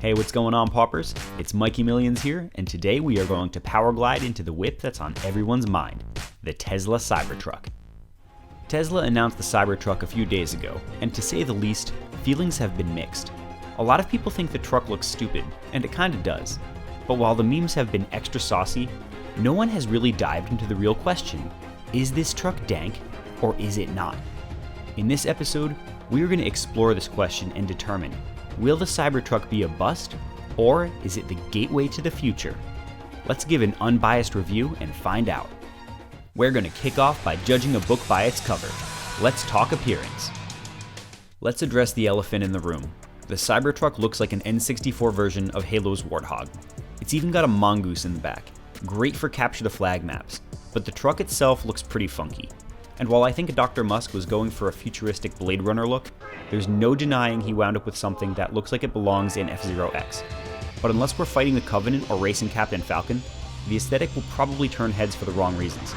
Hey, what's going on, paupers? It's Mikey Millions here, and today we are going to power glide into the whip that's on everyone's mind, the Tesla Cybertruck. Tesla announced the Cybertruck a few days ago, and to say the least, feelings have been mixed. A lot of people think the truck looks stupid, and it kinda does. But while the memes have been extra saucy, no one has really dived into the real question: is this truck dank, or is it not? In this episode, we are going to explore this question and determine, will the Cybertruck be a bust, or is it the gateway to the future? Let's give an unbiased review and find out. We're going to kick off by judging a book by its cover. Let's talk appearance. Let's address the elephant in the room. The Cybertruck looks like an N64 version of Halo's Warthog. It's even got a mongoose in the back. Great for capture the flag maps, but the truck itself looks pretty funky. And while I think Dr. Musk was going for a futuristic Blade Runner look, there's no denying he wound up with something that looks like it belongs in F-Zero X. But unless we're fighting the Covenant or racing Captain Falcon, the aesthetic will probably turn heads for the wrong reasons.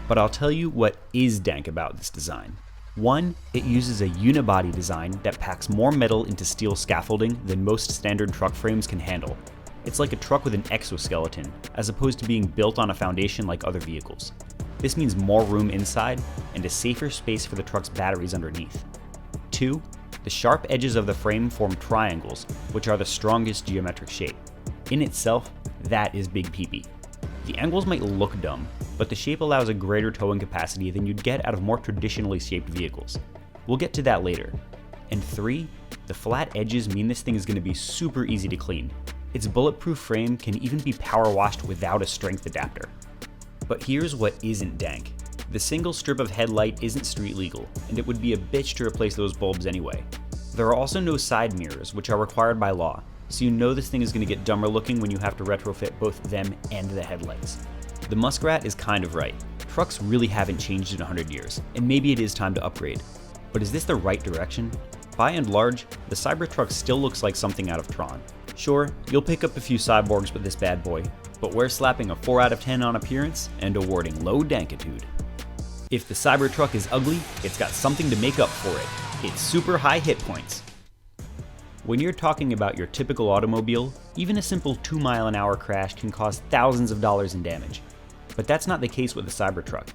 But I'll tell you what is dank about this design. One, it uses a unibody design that packs more metal into steel scaffolding than most standard truck frames can handle. It's like a truck with an exoskeleton, as opposed to being built on a foundation like other vehicles. This means more room inside and a safer space for the truck's batteries underneath. 2. The sharp edges of the frame form triangles, which are the strongest geometric shape. In itself, that is big peepee. The angles might look dumb, but the shape allows a greater towing capacity than you'd get out of more traditionally shaped vehicles. We'll get to that later. And 3. The flat edges mean this thing is going to be super easy to clean. Its bulletproof frame can even be power washed without a strength adapter. But here's what isn't dank. The single strip of headlight isn't street legal, and it would be a bitch to replace those bulbs anyway. There are also no side mirrors, which are required by law, so you know this thing is going to get dumber looking when you have to retrofit both them and the headlights. The muskrat is kind of right. Trucks really haven't changed in 100 years, and maybe it is time to upgrade. But is this the right direction? By and large, the Cybertruck still looks like something out of Tron. Sure, you'll pick up a few cyborgs with this bad boy, but we're slapping a 4 out of 10 on appearance and awarding low dankitude. If the Cybertruck is ugly, it's got something to make up for it. It's super high hit points. When you're talking about your typical automobile, even a simple 2-mile-an-hour crash can cause thousands of dollars in damage. But that's not the case with the Cybertruck.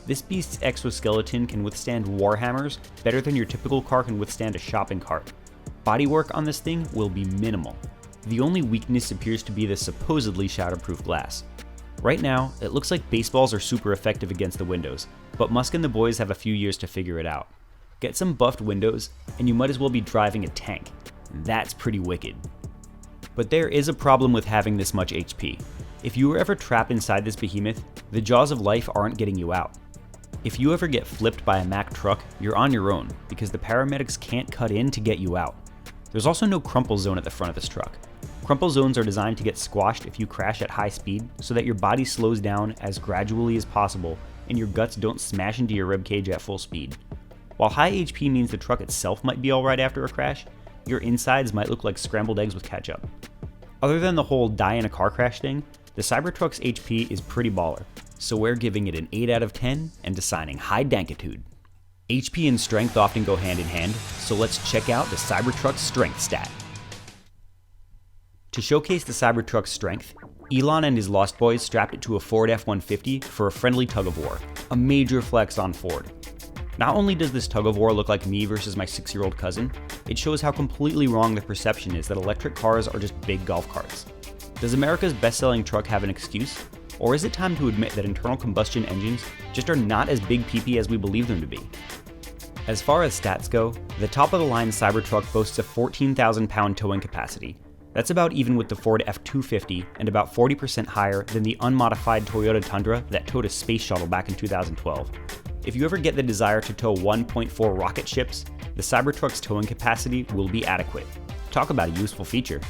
This beast's exoskeleton can withstand warhammers better than your typical car can withstand a shopping cart. Bodywork on this thing will be minimal. The only weakness appears to be the supposedly shatterproof glass. Right now, it looks like baseballs are super effective against the windows, but Musk and the boys have a few years to figure it out. Get some buffed windows, and you might as well be driving a tank. That's pretty wicked. But there is a problem with having this much HP. If you were ever trapped inside this behemoth, the jaws of life aren't getting you out. If you ever get flipped by a Mack truck, you're on your own, because the paramedics can't cut in to get you out. There's also no crumple zone at the front of this truck. Crumple zones are designed to get squashed if you crash at high speed, so that your body slows down as gradually as possible and your guts don't smash into your ribcage at full speed. While high HP means the truck itself might be alright after a crash, your insides might look like scrambled eggs with ketchup. Other than the whole die in a car crash thing, the Cybertruck's HP is pretty baller, so we're giving it an 8 out of 10 and assigning high dankitude. HP and strength often go hand in hand, so let's check out the Cybertruck's strength stat. To showcase the Cybertruck's strength, Elon and his Lost Boys strapped it to a Ford F-150 for a friendly tug-of-war, a major flex on Ford. Not only does this tug-of-war look like me versus my 6-year-old cousin, it shows how completely wrong the perception is that electric cars are just big golf carts. Does America's best-selling truck have an excuse? Or is it time to admit that internal combustion engines just are not as big peepee as we believe them to be? As far as stats go, the top-of-the-line Cybertruck boasts a 14,000-pound towing capacity. That's about even with the Ford F-250 and about 40% higher than the unmodified Toyota Tundra that towed a space shuttle back in 2012. If you ever get the desire to tow 1.4 rocket ships, the Cybertruck's towing capacity will be adequate. Talk about a useful feature.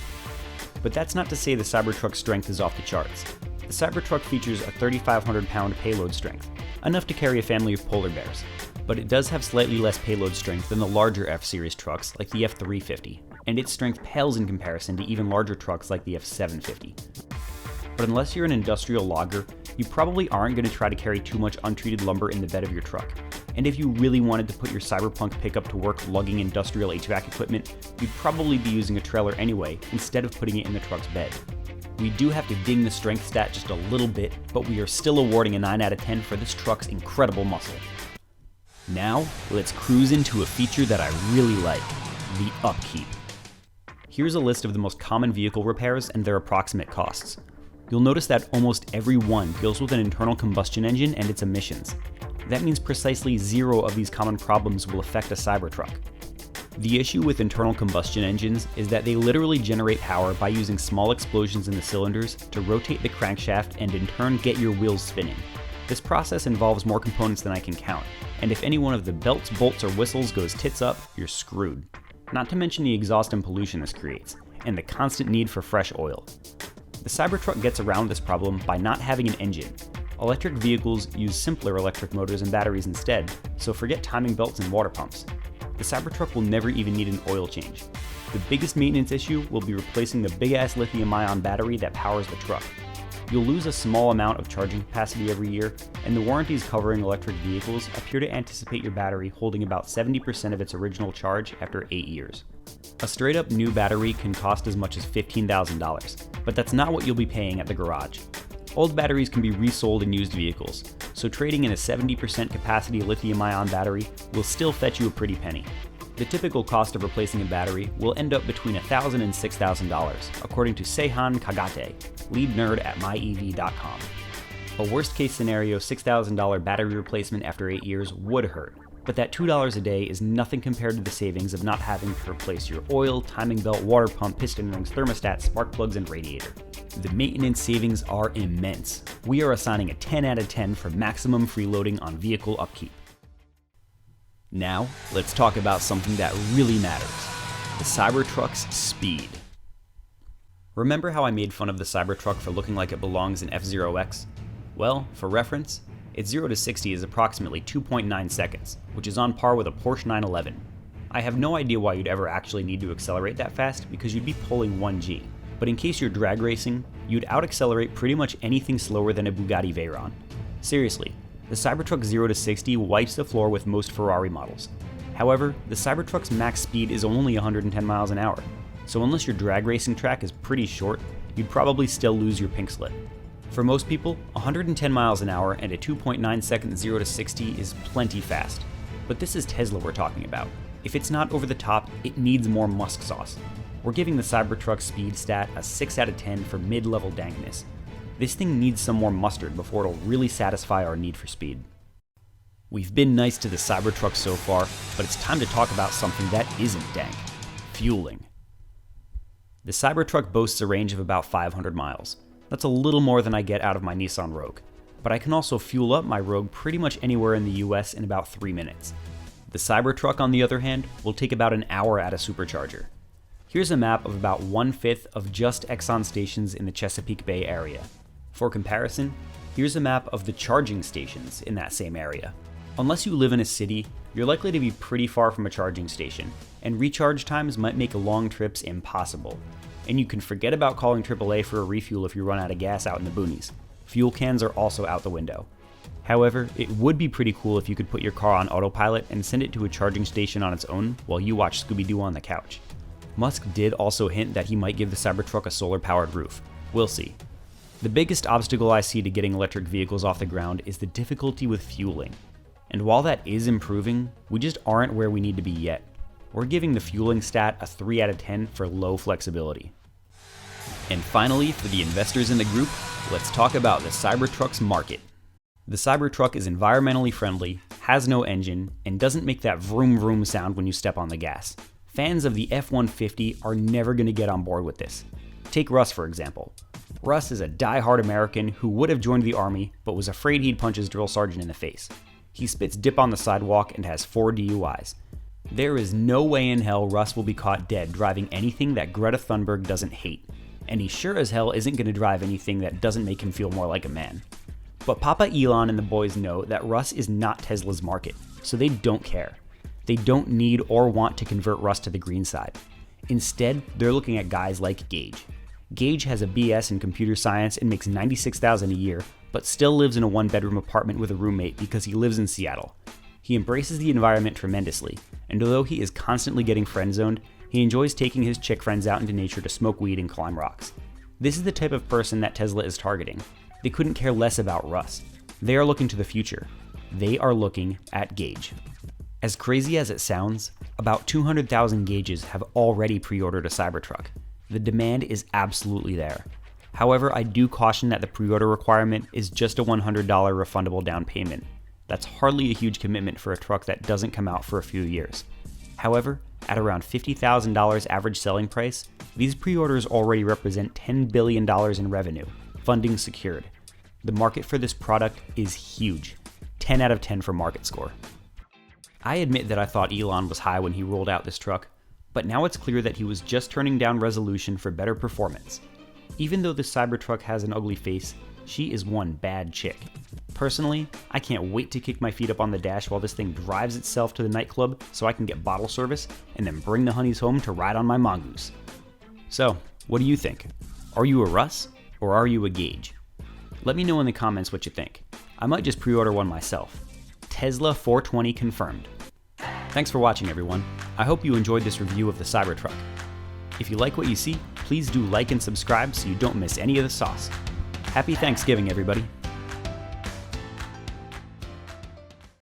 But that's not to say the Cybertruck's strength is off the charts. The Cybertruck features a 3,500-pound payload strength, enough to carry a family of polar bears. But it does have slightly less payload strength than the larger F-Series trucks like the F-350, and its strength pales in comparison to even larger trucks like the F-750. But unless you're an industrial logger, you probably aren't going to try to carry too much untreated lumber in the bed of your truck. And if you really wanted to put your Cyberpunk pickup to work lugging industrial HVAC equipment, you'd probably be using a trailer anyway, instead of putting it in the truck's bed. We do have to ding the strength stat just a little bit, but we are still awarding a 9 out of 10 for this truck's incredible muscle. Now, let's cruise into a feature that I really like, the Upkeep. Here's a list of the most common vehicle repairs and their approximate costs. You'll notice that almost every one deals with an internal combustion engine and its emissions. That means precisely 0 of these common problems will affect a Cybertruck. The issue with internal combustion engines is that they literally generate power by using small explosions in the cylinders to rotate the crankshaft and in turn get your wheels spinning. This process involves more components than I can count, and if any one of the belts, bolts, or whistles goes tits up, you're screwed. Not to mention the exhaust and pollution this creates, and the constant need for fresh oil. The Cybertruck gets around this problem by not having an engine. Electric vehicles use simpler electric motors and batteries instead, so forget timing belts and water pumps. The Cybertruck will never even need an oil change. The biggest maintenance issue will be replacing the big-ass lithium-ion battery that powers the truck. You'll lose a small amount of charging capacity every year, and the warranties covering electric vehicles appear to anticipate your battery holding about 70% of its original charge after 8 years. A straight-up new battery can cost as much as $15,000, but that's not what you'll be paying at the garage. Old batteries can be resold in used vehicles, so trading in a 70% capacity lithium-ion battery will still fetch you a pretty penny. The typical cost of replacing a battery will end up between $1,000 and $6,000, according to Seihan Kagate, lead nerd at myev.com. A worst-case scenario $6,000 battery replacement after 8 years would hurt, but that $2 a day is nothing compared to the savings of not having to replace your oil, timing belt, water pump, piston rings, thermostat, spark plugs, and radiator. The maintenance savings are immense. We are assigning a 10 out of 10 for maximum freeloading on vehicle upkeep. Now, let's talk about something that really matters, the Cybertruck's speed. Remember how I made fun of the Cybertruck for looking like it belongs in F-Zero-X? Well, for reference, its 0 to 60 is approximately 2.9 seconds, which is on par with a Porsche 911. I have no idea why you'd ever actually need to accelerate that fast because you'd be pulling 1G, but in case you're drag racing, you'd out-accelerate pretty much anything slower than a Bugatti Veyron. Seriously, the Cybertruck 0 to 60 wipes the floor with most Ferrari models. However, the Cybertruck's max speed is only 110 miles an hour, so unless your drag racing track is pretty short, you'd probably still lose your pink slip. For most people, 110 miles an hour and a 2.9 second 0 to 60 is plenty fast. But this is Tesla we're talking about. If it's not over the top, it needs more musk sauce. We're giving the Cybertruck speed stat a 6 out of 10 for mid-level dankness. This thing needs some more mustard before it'll really satisfy our need for speed. We've been nice to the Cybertruck so far, but it's time to talk about something that isn't dank: fueling. The Cybertruck boasts a range of about 500 miles. That's a little more than I get out of my Nissan Rogue, but I can also fuel up my Rogue pretty much anywhere in the US in about 3 minutes. The Cybertruck, on the other hand, will take about an hour at a supercharger. Here's a map of about 1/5 of just Exxon stations in the Chesapeake Bay area. For comparison, here's a map of the charging stations in that same area. Unless you live in a city, you're likely to be pretty far from a charging station, and recharge times might make long trips impossible. And you can forget about calling AAA for a refuel if you run out of gas out in the boonies. Fuel cans are also out the window. However, it would be pretty cool if you could put your car on autopilot and send it to a charging station on its own while you watch Scooby-Doo on the couch. Musk did also hint that he might give the Cybertruck a solar-powered roof. We'll see. The biggest obstacle I see to getting electric vehicles off the ground is the difficulty with fueling. And while that is improving, we just aren't where we need to be yet. We're giving the fueling stat a 3 out of 10 for low flexibility. And finally, for the investors in the group, let's talk about the Cybertruck's market. The Cybertruck is environmentally friendly, has no engine, and doesn't make that vroom vroom sound when you step on the gas. Fans of the F-150 are never going to get on board with this. Take Russ, for example. Russ is a die-hard American who would have joined the army, but was afraid he'd punch his drill sergeant in the face. He spits dip on the sidewalk and has 4 DUIs. There is no way in hell Russ will be caught dead driving anything that Greta Thunberg doesn't hate. And he sure as hell isn't going to drive anything that doesn't make him feel more like a man. But Papa Elon and the boys know that Russ is not Tesla's market, so they don't care. They don't need or want to convert Russ to the green side. Instead, they're looking at guys like Gage. Gage has a BS in computer science and makes $96,000 a year, but still lives in a 1-bedroom apartment with a roommate because he lives in Seattle. He embraces the environment tremendously, and although he is constantly getting friend-zoned, he enjoys taking his chick friends out into nature to smoke weed and climb rocks. This is the type of person that Tesla is targeting. They couldn't care less about rust. They are looking to the future. They are looking at Gauge. As crazy as it sounds, about 200,000 Gauges have already pre-ordered a Cybertruck. The demand is absolutely there. However, I do caution that the pre-order requirement is just a $100 refundable down payment. That's hardly a huge commitment for a truck that doesn't come out for a few years. However, at around $50,000 average selling price, these pre-orders already represent $10 billion in revenue, funding secured. The market for this product is huge. 10 out of 10 for market score. I admit that I thought Elon was high when he rolled out this truck, but now it's clear that he was just turning down resolution for better performance. Even though this Cybertruck has an ugly face, she is one bad chick. Personally, I can't wait to kick my feet up on the dash while this thing drives itself to the nightclub so I can get bottle service and then bring the honeys home to ride on my mongoose. So, what do you think? Are you a Russ or are you a Gauge? Let me know in the comments what you think. I might just pre-order one myself. Tesla 420 confirmed. Thanks for watching, everyone. I hope you enjoyed this review of the Cybertruck. If you like what you see, please do like and subscribe so you don't miss any of the sauce. Happy Thanksgiving, everybody.